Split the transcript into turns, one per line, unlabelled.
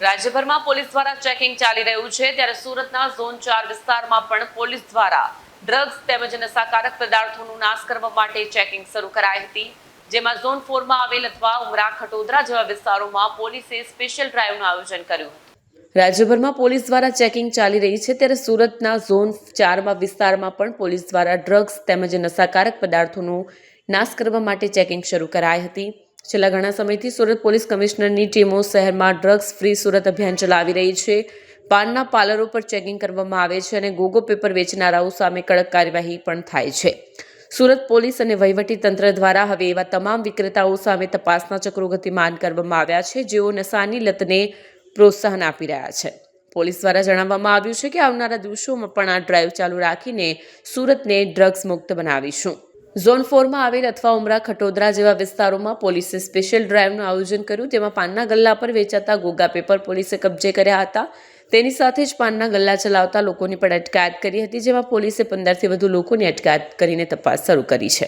રાજ્યભરમાં પોલીસ દ્વારા ચેકિંગ ચાલી રહ્યું છે ત્યારે સુરતના ઝોન 4 વિસ્તારમાં પણ પોલીસ દ્વારા ડ્રગ્સ તેમજ નશાકારક પદાર્થોનો નાશ કરવા માટે ચેકિંગ શરૂ કરાઈ હતી, જેમાં ઝોન 4 માં આવેલ અથવા ઉમરા ખટોદરા જેવા વિસ્તારોમાં પોલીસે સ્પેશિયલ ડ્રાઈવનું આયોજન કર્યું હતું। રાજ્યભરમાં પોલીસ દ્વારા ચેકિંગ ચાલી રહી છે ત્યારે સુરતના ઝોન 4 વિસ્તારમાં પણ પોલીસ દ્વારા ડ્રગ્સ તેમજ નશાકારક પદાર્થોનો નાશ કરવા માટે ચેકિંગ શરૂ કરાઈ હતી। છેલ્લા ઘણા સમયથી સુરત પોલીસ કમિશનરની ટીમો શહેરમાં ડ્રગ્સ ફ્રી સુરત અભિયાન ચલાવી રહી છે। પાનના પાર્લરો પર ચેકિંગ કરવામાં આવે છે અને ગોગો પેપર વેચનારાઓ સામે કડક કાર્યવાહી પણ થાય છે। સુરત પોલીસ અને વહીવટી તંત્ર દ્વારા હવે એવા તમામ વિક્રેતાઓ સામે તપાસના ચક્રો ગતિમાન કરવામાં આવ્યા છે જેઓ નશાની લતને પ્રોત્સાહન આપી રહ્યા છે। પોલીસ દ્વારા જણાવવામાં આવ્યું છે કે આવનારા દિવસોમાં પણ આ ડ્રાઈવ ચાલુ રાખીને સુરતને ડ્રગ્સ મુક્ત બનાવીશું। ઝોન 4 માં આવેલ અથવા ઉમરા ખટોદરા જેવા વિસ્તારોમાં પોલીસે સ્પેશિયલ ડ્રાઈવનું આયોજન કર્યું, તેમાં પાનના ગલ્લા પર વેચાતા ગોગા પેપર પોલીસે કબજે કર્યા હતા। તેની સાથે જ પાનના ગલ્લા ચલાવતા લોકોની પણ અટકાયત કરી હતી, જેમાં પોલીસે 15થી વધુ લોકોની અટકાયત કરીને તપાસ શરૂ કરી છે।